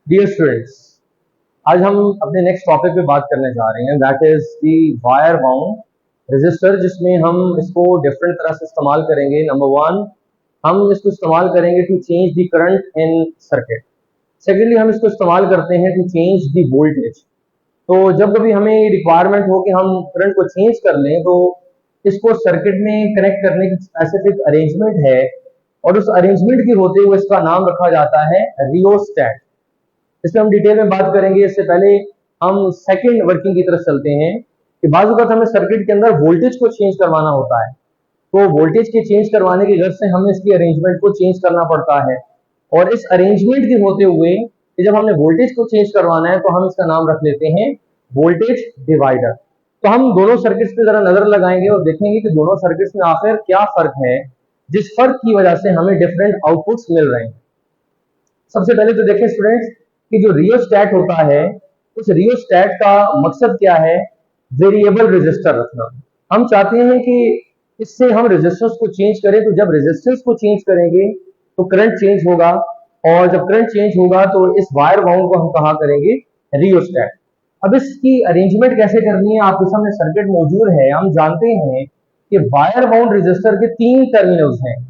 Dear students, आज हम अपने नेक्स्ट टॉपिक पे बात करने जा रहे हैं, that is the wire bound register, जिसमें हम इसको डिफरेंट तरह से इस्तेमाल करेंगे। नंबर वन, हम इसको इस्तेमाल करेंगे to change the current in circuit. Secondly, हम इसको इस्तेमाल करते हैं टू चेंज द वोल्टेज। तो जब कभी हमें रिक्वायरमेंट हो कि हम करंट को चेंज कर लें, तो इसको सर्किट में कनेक्ट करने की स्पेसिफिक अरेंजमेंट है, और उस अरेंजमेंट के होते हुए इसका नाम रखा जाता है रियोस्टैट। इसमें हम डिटेल में बात करेंगे। इससे पहले हम सेकंड वर्किंग की तरफ चलते हैं कि बाज़ वक़्त हमें सर्किट के अंदर वोल्टेज को चेंज करवाना होता है। तो वोल्टेज के चेंज करवाने की गर्ज से हमें इसकी अरेंजमेंट को चेंज करना पड़ता है, और इस अरेंजमेंट के होते हुए कि जब हमने वोल्टेज को चेंज करवाना है तो हम इसका नाम रख लेते हैं वोल्टेज डिवाइडर। तो हम दोनों सर्किट्स पे जरा नजर लगाएंगे और देखेंगे कि दोनों सर्किट्स में आखिर क्या फर्क है, जिस फर्क की वजह से हमें डिफरेंट आउटपुट्स मिल रहे हैं। सबसे पहले तो देखें स्टूडेंट्स कि जो रियोस्टैट होता है, उस रियोस्टैट का मकसद क्या है? वेरिएबल रेजिस्टर रखना। हम चाहते हैं कि इससे हम रेजिस्टेंस को चेंज करें, तो जब रेजिस्टेंस को चेंज करेंगे तो करंट चेंज होगा, और जब करंट चेंज होगा तो इस वायर बाउंड को हम कहा करेंगे रियोस्टैट। अब इसकी अरेंजमेंट कैसे करनी है, आपके सामने सर्किट मौजूद है। हम जानते हैं कि वायर बाउंड रेजिस्टर के तीन टर्मिनल्स हैं।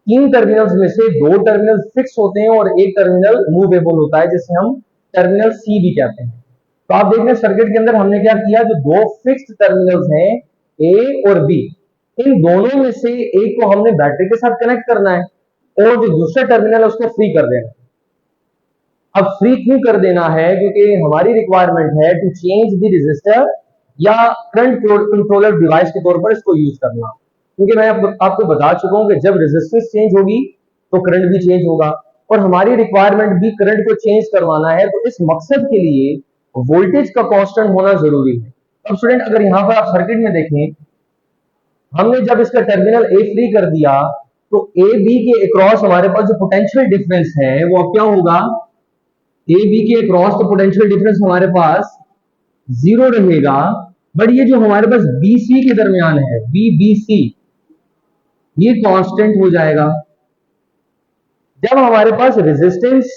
तीन टर्मिनल्स में से दो टर्मिनल फिक्स होते हैं और एक टर्मिनल मूवेबल होता है, जिसे हम टर्मिनल सी भी कहते हैं। तो आप देख रहे हैं सर्किट के अंदर हमने क्या किया, जो दो फिक्स्ड टर्मिनल्स हैं ए और बी, इन दोनों में से एक को हमने बैटरी के साथ कनेक्ट करना है, और जो दूसरा टर्मिनल है उसको फ्री कर देना है। अब फ्री क्यों कर देना है? क्योंकि हमारी रिक्वायरमेंट है टू चेंज द रेजिस्टर या करंट कंट्रोलर डिवाइस के तौर पर इसको यूज करना। क्योंकि मैं आपको बता चुका हूं कि जब रेजिस्टेंस चेंज होगी तो करंट भी चेंज होगा, और हमारी रिक्वायरमेंट भी करंट को चेंज करवाना है। तो इस मकसद के लिए वोल्टेज का कांस्टेंट होना जरूरी है। अब स्टूडेंट, अगर यहां पर आप सर्किट में देखें, हमने जब इसका टर्मिनल ए फ्री कर दिया तो ए बी के अक्रॉस हमारे पास जो पोटेंशियल डिफरेंस है वो अब क्या होगा? ए बी के अक्रॉस तो पोटेंशियल डिफरेंस हमारे पास जीरो रहेगा, बट ये जो हमारे पास बी सी के दरमियान है, बी बी सी, ये कांस्टेंट हो जाएगा। जब हमारे पास रेजिस्टेंस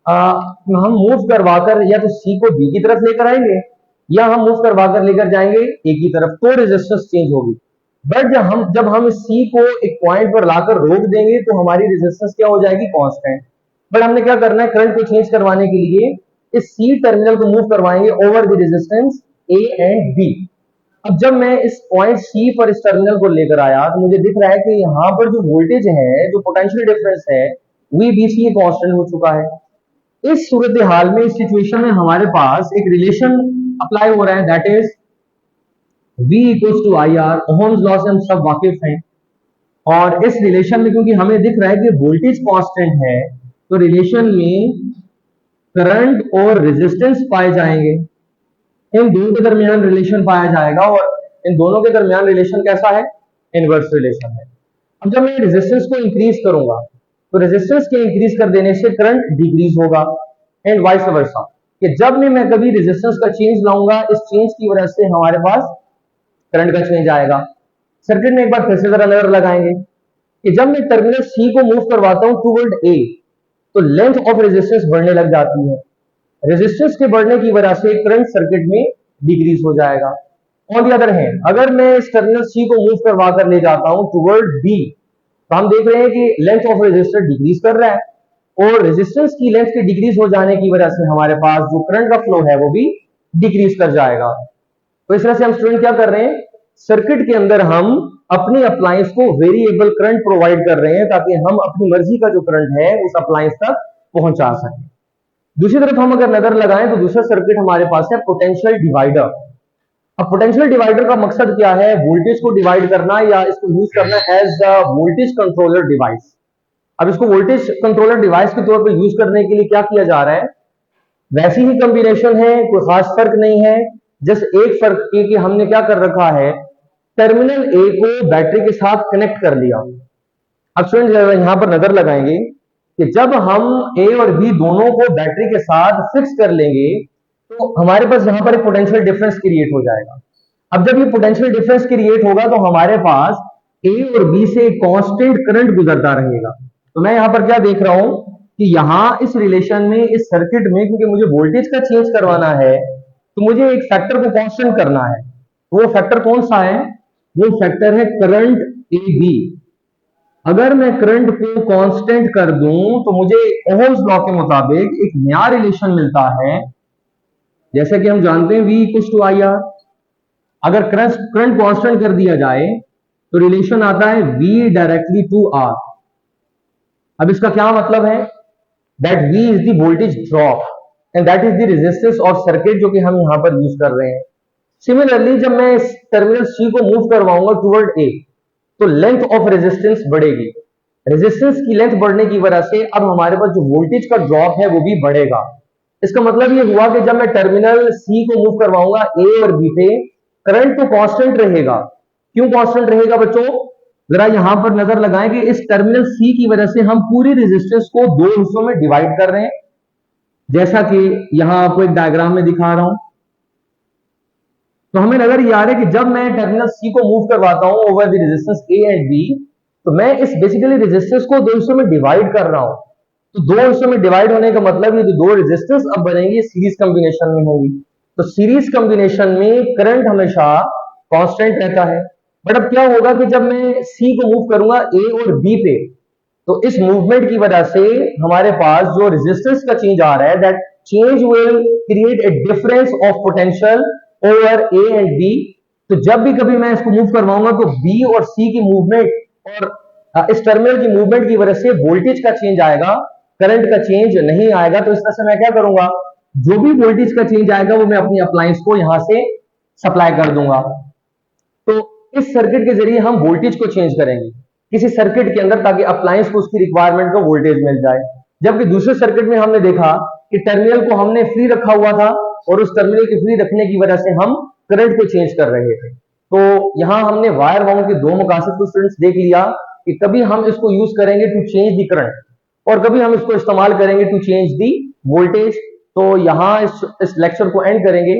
हम मूव करवाकर या तो सी को बी की तरफ लेकर आएंगे, या हम मूव करवाकर लेकर जाएंगे ए की तरफ, तो रेजिस्टेंस चेंज होगी। बट जब हम सी को एक पॉइंट पर लाकर रोक देंगे तो हमारी रेजिस्टेंस क्या हो जाएगी? कांस्टेंट। बट हमने क्या करना है, करंट को चेंज करवाने के लिए इस सी टर्मिनल को मूव करवाएंगे over the resistance A and B. अब जब मैं इस पॉइंट सी पर इस टर्मिनल को लेकर आया तो मुझे दिख रहा है कि यहाँ पर जो वोल्टेज है, जो पोटेंशियल डिफरेंस है, वी बी सी कांस्टेंट हो चुका है। इस सूरत हाल में, इस सिचुएशन में हमारे पास एक रिलेशन अप्लाई हो रहा है, that is V equals to I R. Ohm's law से हम सब वाकिफ हैं, और इस रिलेशन में क्योंकि हमें दिख रहा है कि वोल्टेज कांस्टेंट है, तो रिलेशन में करंट और रेजिस्टेंस पाए जाएंगे। इन दोनों के दरमियान रिलेशन पाया जाएगा, और इन दोनों के दरमियान रिलेशन कैसा है? इनवर्स रिलेशन है। अब जब मैं रेजिस्टेंस को इंक्रीज करूंगा तो रेजिस्टेंस के इंक्रीज कर देने से करंट डिक्रीज होगा, एंड वाइस वर्सा, कि जब भी मैं कभी रेजिस्टेंस का चेंज लाऊंगा, इस चेंज की वजह से हमारे पास करंट का चेंज आएगा। सर्किट में एक बार फिर से जरा नजर लगाएंगे कि जब मैं टर्मिनल सी को मूव करवाता हूं टुवर्ड ए, तो लेंथ ऑफ रेजिस्टेंस बढ़ने लग जाती है। रेजिस्टेंस के बढ़ने की वजह से करंट सर्किट में डिक्रीज हो जाएगा। ऑन द अदर हैंड, अगर मैं इस टर्मिनल सी को मूव करवा कर ले जाता हूं टुवर्ड बी, तो हम देख रहे हैं कि लेंथ ऑफ रेजिस्टर डिक्रीज कर रहा है, और रेजिस्टेंस की लेंथ के डिक्रीज हो जाने की वजह से हमारे पास जो करंट का फ्लो है वो भी डिक्रीज कर जाएगा। तो इस तरह से हम स्टूडेंट क्या कर रहे हैं, सर्किट के अंदर हम अपनी अप्लायंस को वेरिएबल करंट प्रोवाइड कर रहे हैं, ताकि हम अपनी मर्जी का जो करंट है उस अप्लायंस तक पहुंचा सकें। दूसरी तरफ हम अगर नजर लगाएं तो दूसरा सर्किट हमारे पास है पोटेंशियल डिवाइडर। अब पोटेंशियल डिवाइडर का मकसद क्या है? वोल्टेज को डिवाइड करना, या इसको यूज करना as the voltage controller device. अब इसको वोल्टेज कंट्रोलर डिवाइस के तौर पर यूज करने के लिए क्या किया जा रहा है? वैसी ही कॉम्बिनेशन है, कोई खास फर्क नहीं है। जस्ट एक फर्क ये कि हमने क्या कर रखा है, टर्मिनल ए को बैटरी के साथ कनेक्ट कर लिया। अब स्टूडेंट यहां पर नजर लगाएंगे कि जब हम ए और बी दोनों को बैटरी के साथ फिक्स कर लेंगे तो हमारे पास यहां पर एक पोटेंशियल डिफरेंस क्रिएट हो जाएगा। अब जब ये पोटेंशियल डिफरेंस क्रिएट होगा तो हमारे पास ए और बी से कांस्टेंट करंट गुजरता रहेगा। तो मैं यहां पर क्या देख रहा हूं कि यहाँ इस रिलेशन में, इस सर्किट में, क्योंकि मुझे वोल्टेज का चेंज करवाना है तो मुझे एक फैक्टर को कांस्टेंट करना है। तो वो फैक्टर कौन सा है? वो फैक्टर है करंट ए बी। अगर मैं करंट को कांस्टेंट कर दूं तो मुझे ओहम्स लॉ के मुताबिक एक नया रिलेशन मिलता है, जैसे कि हम जानते हैं V equal to I R. अगर करंट कांस्टेंट कर दिया जाए तो रिलेशन आता है V डायरेक्टली टू R। अब इसका क्या मतलब है? That V is the voltage drop and that is the resistance और सर्किट जो कि हम यहां पर यूज कर रहे हैं। सिमिलरली जब मैं इस टर्मिनल C को मूव करवाऊंगा टुवर्ड A तो लेंथ ऑफ रेजिस्टेंस बढ़ेगी। रेजिस्टेंस की लेंथ बढ़ने की वजह से अब हमारे पास जो वोल्टेज का ड्रॉप है वो भी बढ़ेगा। इसका मतलब ये हुआ कि जब मैं टर्मिनल C को मूव करवाऊंगा A और B पे, करंट तो कांस्टेंट रहेगा। क्यों कांस्टेंट रहेगा बच्चों? जरा यहां पर नजर लगाएं कि इस टर्मिनल C की वजह से हम पूरी रेजिस्टेंस को दो हिस्सों में डिवाइड कर रहे हैं, जैसा कि यहां आपको एक डायग्राम में दिखा रहा हूं। तो हमें नजर ये आ रहा है कि जब मैं टर्मिनल C को मूव करवाता हूं over the resistance A and B, तो मैं इस बेसिकली रेजिस्टेंस को दो हिस्सों में डिवाइड कर रहा हूं। तो दो हिस्सों में डिवाइड होने का मतलब ये जो दो रेजिस्टेंस अब बनेंगी सीरीज कॉम्बिनेशन में होंगी। तो सीरीज कॉम्बिनेशन में करंट हमेशा कांस्टेंट रहता है। बट अब क्या होगा कि जब मैं C को मूव करूंगा A और B पे, तो इस मूवमेंट की वजह से हमारे पास जो रेजिस्टेंस का चेंज आ रहा है, that change will create a difference of potential over A and B। तो जब भी कभी मैं इसको मूव करवाऊंगा तो B और C की मूवमेंट और इस टर्मिनल की मूवमेंट की वजह से वोल्टेज का चेंज आएगा, करंट का चेंज नहीं आएगा। तो इस तरह से मैं क्या करूंगा, जो भी वोल्टेज का चेंज आएगा वो मैं अपनी अप्लायंस को यहां से सप्लाई कर दूंगा। तो इस सर्किट के जरिए हम वोल्टेज को चेंज करेंगे किसी सर्किट के अंदर, ताकि अप्लायंस को उसकी रिक्वायरमेंट का वोल्टेज मिल जाए। जबकि दूसरे सर्किट में हमने देखा कि टर्मिनल को हमने फ्री रखा हुआ था और उस टर्मिनल के फ्री रखने की वजह से हम करंट को चेंज कर रहे थे। तो यहां हमने वायर वाउंड के दो मकासद को स्टूडेंट्स देख लिया कि कभी हम इसको यूज करेंगे टू चेंज द करंट और कभी हम इसको इस्तेमाल करेंगे टू चेंज द वोल्टेज। तो यहां इस लेक्चर को एंड करेंगे।